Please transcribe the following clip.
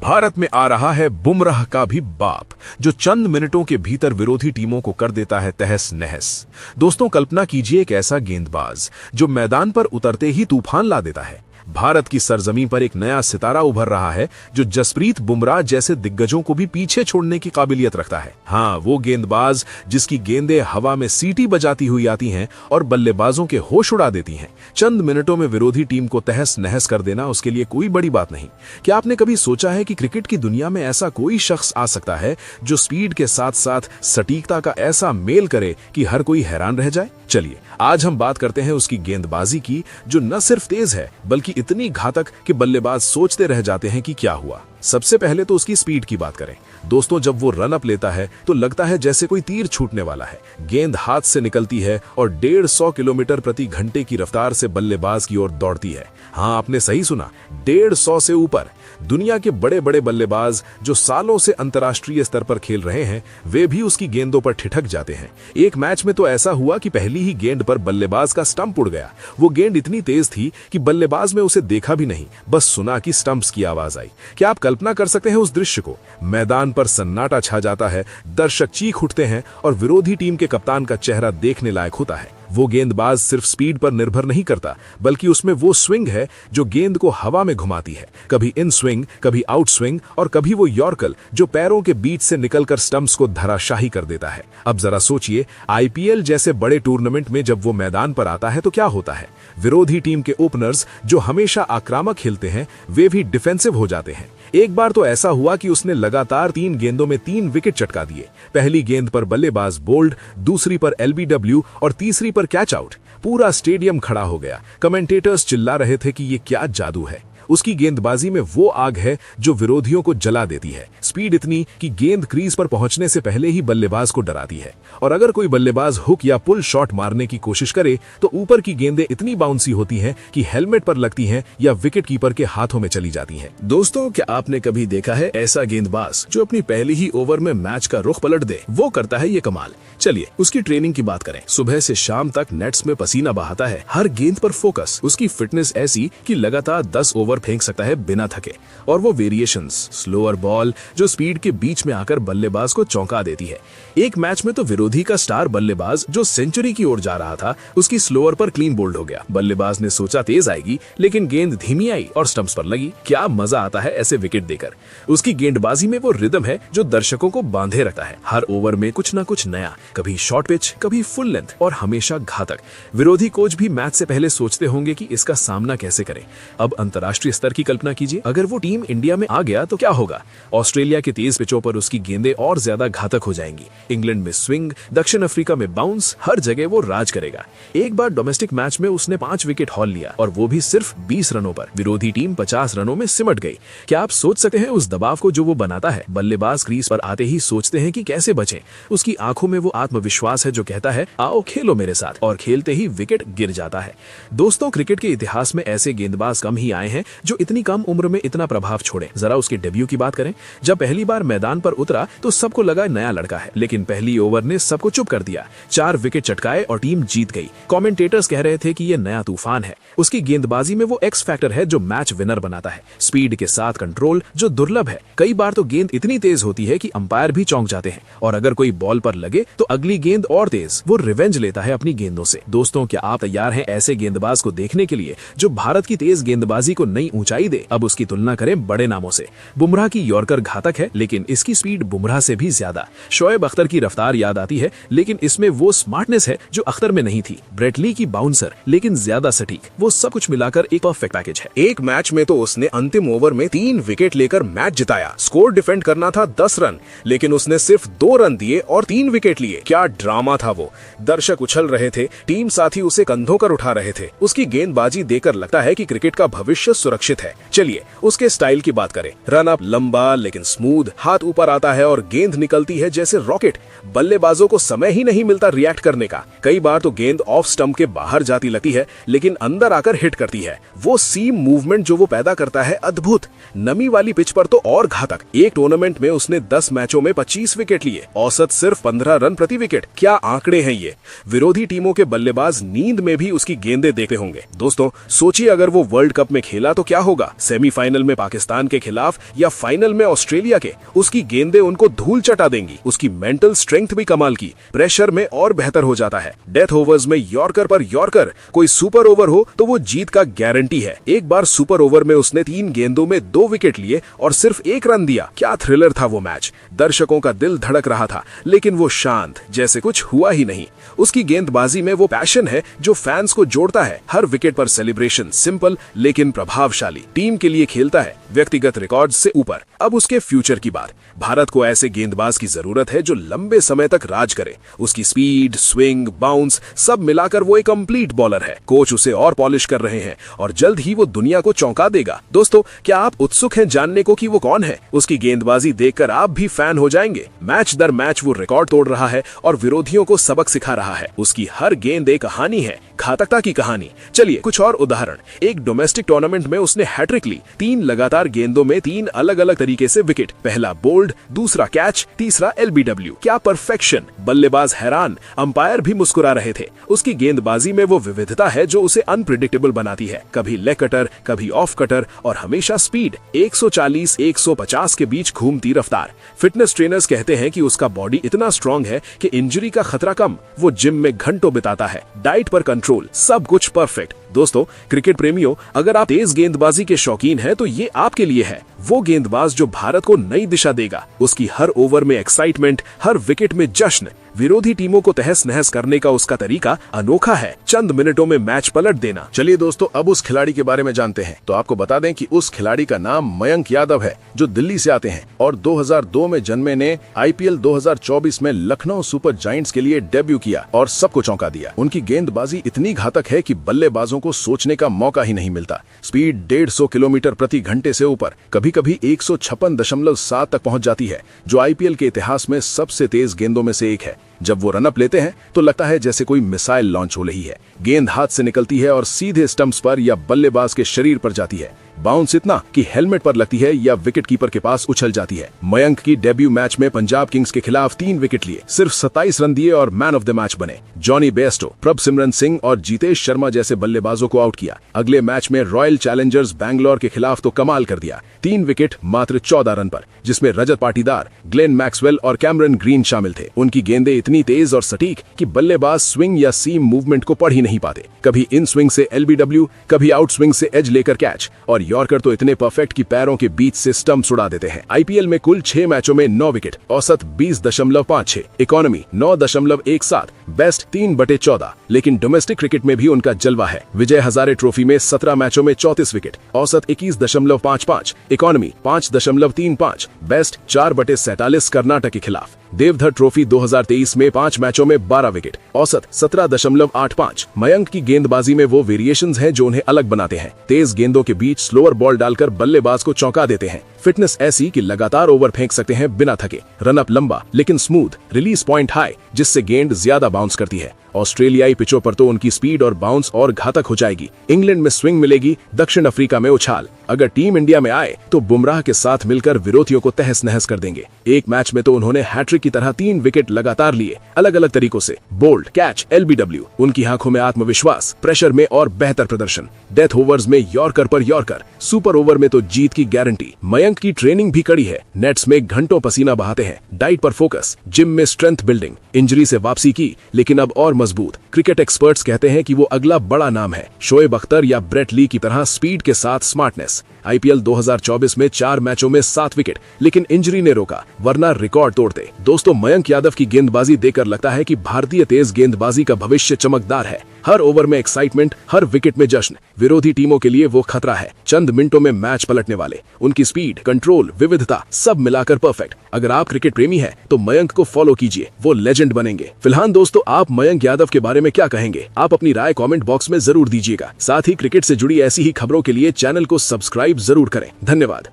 भारत में आ रहा है बुमराह का भी बाप, जो चंद मिनटों के भीतर विरोधी टीमों को कर देता है तहस नहस। दोस्तों, कल्पना कीजिए एक ऐसा गेंदबाज जो मैदान पर उतरते ही तूफान ला देता है। भारत की सरजमीं पर एक नया सितारा उभर रहा है जो जसप्रीत बुमराह जैसे दिग्गजों को भी पीछे छोड़ने की काबिलियत रखता है। हाँ, वो गेंदबाज जिसकी गेंदें हवा में सीटी बजाती हुई आती हैं और बल्लेबाजों के होश उड़ा देती हैं। चंद मिनटों में विरोधी टीम को तहस नहस कर देना उसके लिए कोई बड़ी बात नहीं। क्या आपने कभी सोचा है कि क्रिकेट की दुनिया में ऐसा कोई शख्स आ सकता है जो स्पीड के साथ साथ सटीकता का ऐसा मेल करे कि हर कोई हैरान रह जाए? चलिए आज हम बात करते हैं उसकी गेंदबाजी की, जो न सिर्फ तेज है बल्कि इतनी घातक कि बल्लेबाज सोचते रह जाते हैं कि क्या हुआ। सबसे पहले तो उसकी स्पीड की बात करें। दोस्तों, जब वो रन अप लेता है तो लगता है जैसे कोई तीर छूटने वाला है। गेंद हाथ से निकलती है और 150 किलोमीटर प्रति घंटे की रफ्तार से बल्लेबाज की ओर दौड़ती है। हाँ, आपने सही सुना, 150 से ऊपर। दुनिया के बड़े बड़े बल्लेबाज जो सालों से अंतर्राष्ट्रीय स्तर पर खेल रहे हैं, वे भी उसकी गेंदों पर ठिठक जाते हैं। एक मैच में तो ऐसा हुआ कि पहली ही गेंद पर बल्लेबाज का स्टंप उड़ गया। वो गेंद इतनी तेज थी कि बल्लेबाज ने उसे देखा भी नहीं, बस सुना कि स्टंप्स की आवाज आई। क्या आप कल्पना कर सकते हैं उस दृश्य को? मैदान पर सन्नाटा छा जाता है, दर्शक चीख उठते हैं और विरोधी टीम के कप्तान का चेहरा देखने लायक होता है। वो गेंदबाज सिर्फ स्पीड पर निर्भर नहीं करता, बल्कि उसमें वो स्विंग है जो गेंद को हवा में घुमाती है। कभी इन स्विंग, कभी आउट स्विंग और कभी वो यॉर्कर जो पैरों के बीच से निकलकर स्टंप्स को धराशाही कर देता है। अब जरा सोचिए, आईपीएल जैसे बड़े टूर्नामेंट में जब वो मैदान पर आता है तो क्या होता है? विरोधी टीम के ओपनर्स जो हमेशा आक्रामक खेलते हैं, वे भी डिफेंसिव हो जाते हैं। एक बार तो ऐसा हुआ कि उसने लगातार 3 गेंदों में 3 विकेट चटका दिए। पहली गेंद पर बल्लेबाज बोल्ड, दूसरी पर एलबीडब्ल्यू और तीसरी पर कैच आउट। पूरा स्टेडियम खड़ा हो गया। कमेंटेटर्स चिल्ला रहे थे कि ये क्या जादू है। उसकी गेंदबाजी में वो आग है जो विरोधियों को जला देती है। स्पीड इतनी कि गेंद क्रीज पर पहुंचने से पहले ही बल्लेबाज को डराती है, और अगर कोई बल्लेबाज हुक या पुल शॉट मारने की कोशिश करे तो ऊपर की गेंदें इतनी बाउंसी होती हैं कि हेलमेट पर लगती हैं या विकेट कीपर के हाथों में चली जाती हैं। दोस्तों, क्या आपने कभी देखा है ऐसा गेंदबाज जो अपनी पहली ही ओवर में मैच का रुख पलट दे? वो करता है ये कमाल। चलिए उसकी ट्रेनिंग की बात करें। सुबह से शाम तक नेट्स में पसीना बहाता है, हर गेंद पर फोकस। उसकी फिटनेस ऐसी कि लगातार 10 ओवर फेंक सकता है बिना थके। और वो वेरिएशंस, स्लोअर बॉल जो स्पीड के बीच में आकर बल्लेबाज को चौंका देती है। एक मैच में तो विरोधी का स्टार बल्लेबाज जो सेंचुरी की ओर जा रहा था, उसकी स्लोअर पर क्लीन बोल्ड हो गया। बल्लेबाज ने सोचा तेज आएगी, लेकिन गेंद धीमी आई और स्टंप्स पर लगी। क्या मजा आता है ऐसे विकेट देकर। उसकी गेंदबाजी में वो रिदम है जो दर्शकों को बांधे रखता है। हर ओवर में कुछ न कुछ नया, कभी शॉर्ट पिच, कभी फुल लेंथ और हमेशा घातक। विरोधी कोच भी मैच से पहले सोचते होंगे कि इसका सामना कैसे करें। अब अंतर्राष्ट्रीय स्तर की कल्पना कीजिए, अगर वो टीम इंडिया में आ गया तो क्या होगा? ऑस्ट्रेलिया के तेज पिचों पर उसकी गेंदें और ज्यादा घातक हो जाएंगी। इंग्लैंड में स्विंग, दक्षिण अफ्रीका में बाउंस, हर जगह वो राज करेगा। एक बार डोमेस्टिक मैच में उसने 5 विकेट हॉल लिया, और वो भी सिर्फ 20 रनों पर। विरोधी टीम 50 रनों में सिमट गई। क्या आप सोच सकते हैं उस दबाव को जो वो बनाता है? बल्लेबाज क्रीज पर आते ही सोचते हैं कि कैसे बचें। उसकी आंखों में वो आत्मविश्वास है जो कहता है आओ खेलो मेरे साथ, और खेलते ही विकेट गिर जाता है। दोस्तों, क्रिकेट के इतिहास में ऐसे गेंदबाज कम ही आए हैं जो इतनी कम उम्र में इतना प्रभाव छोड़े। जरा उसके डेब्यू की बात करें। जब पहली बार मैदान पर उतरा तो सबको लगा नया लड़का है, लेकिन पहली ओवर ने सबको चुप कर दिया। 4 विकेट चटकाए और टीम जीत गई। कमेंटेटर्स कह रहे थे कि ये नया तूफान है। उसकी गेंदबाजी में वो एक्स फैक्टर है जो मैच विनर बनाता है। स्पीड के साथ कंट्रोल जो दुर्लभ है। कई बार तो गेंद इतनी तेज होती है कि अंपायर भी चौंक जाते हैं, और अगर कोई बॉल पर लगे तो अगली गेंद और तेज। वो रिवेंज लेता है अपनी गेंदों से। दोस्तों, क्या आप तैयार हैं ऐसे गेंदबाज को देखने के लिए जो भारत की तेज गेंदबाजी को नई ऊंचाई दे? अब उसकी तुलना करें बड़े नामों से। बुमराह की यॉर्कर घातक है, लेकिन इसकी स्पीड बुमराह से भी ज्यादा। शोएब अख्तर की रफ्तार याद आती है, लेकिन इसमें वो स्मार्टनेस है जो अख्तर में नहीं थी। ब्रेट ली की बाउंसर, लेकिन ज्यादा सटीक। वो सब कुछ मिलाकर एक परफेक्ट पैकेज है। एक मैच में तो उसने अंतिम ओवर में 3 विकेट लेकर मैच जिताया। स्कोर डिफेंड करना था 10 रन, लेकिन उसने सिर्फ 2 रन दिए और 3 विकेट लिए। क्या ड्रामा था वो। दर्शक उछल रहे थे, टीम साथी उसे कंधों पर उठा रहे थे। उसकी गेंदबाजी देखकर लगता है कि क्रिकेट का भविष्य सुरक्षित है। चलिए उसके स्टाइल की बात करें। रन अप लंबा लेकिन स्मूथ, हाथ ऊपर आता है और गेंद निकलती है जैसे रॉकेट। बल्लेबाजों को समय ही नहीं मिलता रिएक्ट करने का। कई बार तो गेंद ऑफ स्टंप के बाहर जाती लगती है, लेकिन अंदर आकर हिट करती है। वो सीम मूवमेंट जो वो पैदा करता है, अद्भुत। नमी वाली पिच पर तो और घातक। एक टूर्नामेंट में उसने 10 मैचों में 25 विकेट लिए, औसत सिर्फ 15 रन प्रति विकेट। क्या आंकड़े हैं ये। विरोधी टीमों के बल्लेबाज नींद में भी उसकी गेंदें देखते होंगे। दोस्तों सोचिए, अगर वो वर्ल्ड कप में खेला तो क्या होगा सेमीफाइनल में पाकिस्तान के खिलाफ या फाइनल में ऑस्ट्रेलिया के, उसकी गेंदें उनको धूल चटा देंगी। उसकी मेंटल स्ट्रेंथ भी कमाल की, प्रेशर में और बेहतर हो जाता है। डेथ ओवर्स में यॉर्कर पर यॉर्कर, कोई सुपर ओवर हो तो वो जीत का गारंटी है। एक बार सुपर ओवर में उसने 3 गेंदों में 2 विकेट लिए और सिर्फ 1 रन दिया। क्या थ्रिलर था वो मैच, दर्शकों का दिल धड़क रहा था, लेकिन वो शांत, जैसे कुछ हुआ ही नहीं। उसकी गेंदबाजी में वो पैशन है जो फैंस को जोड़ता है। हर विकेट पर सेलिब्रेशन, सिंपल लेकिन प्रभावशाली। टीम के लिए खेलता है, व्यक्तिगत रिकॉर्ड से ऊपर। अब उसके फ्यूचर की बात। भारत को ऐसे गेंदबाज की जरूरत है जो लंबे समय तक राज करे। उसकी स्पीड, स्विंग, बाउंस सब मिलाकर वो एक कंप्लीट बॉलर है। कोच उसे और पॉलिश कर रहे हैं और जल्द ही वो दुनिया को चौंका देगा। दोस्तों, क्या आप उत्सुक हैं जानने को कि वो कौन है? उसकी गेंदबाजी देखकर आप भी फैन हो जाएंगे। मैच दर मैच वो रिकॉर्ड तोड़ रहा है और विरोधियों को सबक सिखा रहा है। उसकी हर गेंद एक कहानी है, घातकता की कहानी। चलिए कुछ और उदाहरण। एक डोमेस्टिक टूर्नामेंट में उसने हैट्रिक ली। 3 लगातार गेंदों में 3 अलग अलग तरीके से विकेट, पहला बोल्ड, दूसरा कैच, तीसरा LBW। क्या परफेक्शन! बल्लेबाज हैरान, अंपायर भी मुस्कुरा रहे थे। उसकी गेंदबाजी में वो विविधता है जो उसे अनप्रिडिक्टेबल बनाती है। कभी लेग कटर, कभी ऑफ कटर और हमेशा स्पीड। 140-150 के बीच घूमती रफ्तार। फिटनेस ट्रेनर्स कहते हैं कि उसका बॉडी इतना स्ट्रांग है कि इंजरी का खतरा कम। वो जिम में घंटों बिताता है। डाइट पर कंट्रोल, सब कुछ परफेक्ट। दोस्तों, क्रिकेट प्रेमियों, अगर आप तेज गेंदबाजी के शौकीन हैं तो ये आपके लिए है। वो गेंदबाज जो भारत को नई दिशा देगा। उसकी हर ओवर में एक्साइटमेंट, हर विकेट में जश्न। विरोधी टीमों को तहस नहस करने का उसका तरीका अनोखा है। चंद मिनटों में मैच पलट देना। चलिए दोस्तों, अब उस खिलाड़ी के बारे में जानते हैं। तो आपको बता दें कि उस खिलाड़ी का नाम मयंक यादव है, जो दिल्ली से आते हैं और 2002 में जन्मे ने IPL 2024 में लखनऊ सुपर जायंट्स के लिए डेब्यू किया और सबको चौंका दिया। उनकी गेंदबाजी इतनी घातक है कि बल्लेबाजों को सोचने का मौका ही नहीं मिलता। स्पीड 150 किलोमीटर प्रति घंटे से ऊपर, कभी कभी 156.7 तक पहुंच जाती है, जो IPL के इतिहास में सबसे तेज गेंदों में से एक है। जब वो रनअप लेते हैं तो लगता है जैसे कोई मिसाइल लॉन्च हो रही है। गेंद हाथ से निकलती है और सीधे स्टंप्स पर या बल्लेबाज के शरीर पर जाती है। बाउंस इतना कि हेलमेट पर लगती है या विकेट कीपर के पास उछल जाती है। मयंक की डेब्यू मैच में पंजाब किंग्स के खिलाफ 3 विकेट लिए, सिर्फ 27 रन दिए और मैन ऑफ द मैच बने। जॉनी बेस्टो, प्रभसिमरन सिंह और जीतेश शर्मा जैसे बल्लेबाजों को आउट किया। अगले मैच में रॉयल चैलेंजर्स बैंगलोर के खिलाफ तो कमाल कर दिया। 3 विकेट मात्र 14 रन पर, जिसमें रजत पाटीदार, ग्लेन मैक्सवेल और कैमरन ग्रीन शामिल थे। उनकी गेंदें इतनी तेज और सटीक कि बल्लेबाज स्विंग या सीम मूवमेंट को पढ़ ही नहीं पाते। कभी इन स्विंग से LBW, कभी आउट स्विंग से एज लेकर कैच, और यॉर्कर तो इतने परफेक्ट कि पैरों के बीच से स्टंप्स उड़ा देते हैं। IPL में कुल 6 मैचों में 9 विकेट, औसत 20.56, इकोनॉमी 9.17, बेस्ट 3/14। लेकिन डोमेस्टिक क्रिकेट में भी उनका जलवा है। विजय हजारे ट्रॉफी में 17 मैचों में 34 विकेट, औसत 21.55, इकोनॉमी 5.35, बेस्ट 4/47 कर्नाटक के खिलाफ। देवधर ट्रॉफी 2023 में 5 मैचों में 12 विकेट, औसत 17.85। मयंक की गेंदबाजी में वो वेरिएशंस हैं जो उन्हें अलग बनाते हैं। तेज गेंदों के बीच स्लोअर बॉल डालकर बल्लेबाज को चौंका देते हैं। फिटनेस ऐसी कि लगातार ओवर फेंक सकते हैं बिना थके। रनअप लंबा लेकिन स्मूथ, रिलीज पॉइंट हाई, जिससे गेंद ज्यादा बाउंस करती है। ऑस्ट्रेलियाई पिचों पर तो उनकी स्पीड और बाउंस और घातक हो जाएगी। इंग्लैंड में स्विंग मिलेगी, दक्षिण अफ्रीका में उछाल। अगर टीम इंडिया में आए तो बुमराह के साथ मिलकर विरोधियों को तहस नहस कर देंगे। एक मैच में तो उन्होंने हैट्रिक की तरह 3 विकेट लगातार लिए, अलग अलग तरीकों से। Bowled, catch, LBW। उनकी आंखों में आत्मविश्वास, प्रेशर में और बेहतर प्रदर्शन। डेथ ओवर्स में यॉर्कर पर यॉर्कर, सुपर ओवर में तो जीत की गारंटी। मयंक की ट्रेनिंग भी कड़ी है। नेट्स में घंटों पसीना बहाते हैं। डाइट पर फोकस, जिम में स्ट्रेंथ बिल्डिंग। इंजरी से वापसी की, लेकिन अब और मजबूत। क्रिकेट एक्सपर्ट्स कहते हैं कि वो अगला बड़ा नाम है, शोएब अख्तर या ब्रेट ली की तरह स्पीड के साथ स्मार्टनेस। IPL 2024 में 4 मैचों में 7 विकेट, लेकिन इंजरी ने रोका, वरना रिकॉर्ड तोड़ते। दोस्तों, मयंक यादव की गेंदबाजी देखकर लगता है कि भारतीय तेज गेंदबाजी का भविष्य चमकदार है। हर ओवर में एक्साइटमेंट, हर विकेट में जश्न। विरोधी टीमों के लिए वो खतरा है, चंद मिनटों में मैच पलटने वाले। उनकी स्पीड, कंट्रोल, विविधता सब मिलाकर परफेक्ट। अगर आप क्रिकेट प्रेमी हैं तो मयंक को फॉलो कीजिए, वो लेजेंड बनेंगे। फिलहाल दोस्तों, आप मयंक यादव के बारे में क्या कहेंगे? आप अपनी राय कमेंट बॉक्स में जरूर दीजिएगा। साथ ही क्रिकेट से जुड़ी ऐसी ही खबरों के लिए चैनल को सब्सक्राइब जरूर करें। धन्यवाद।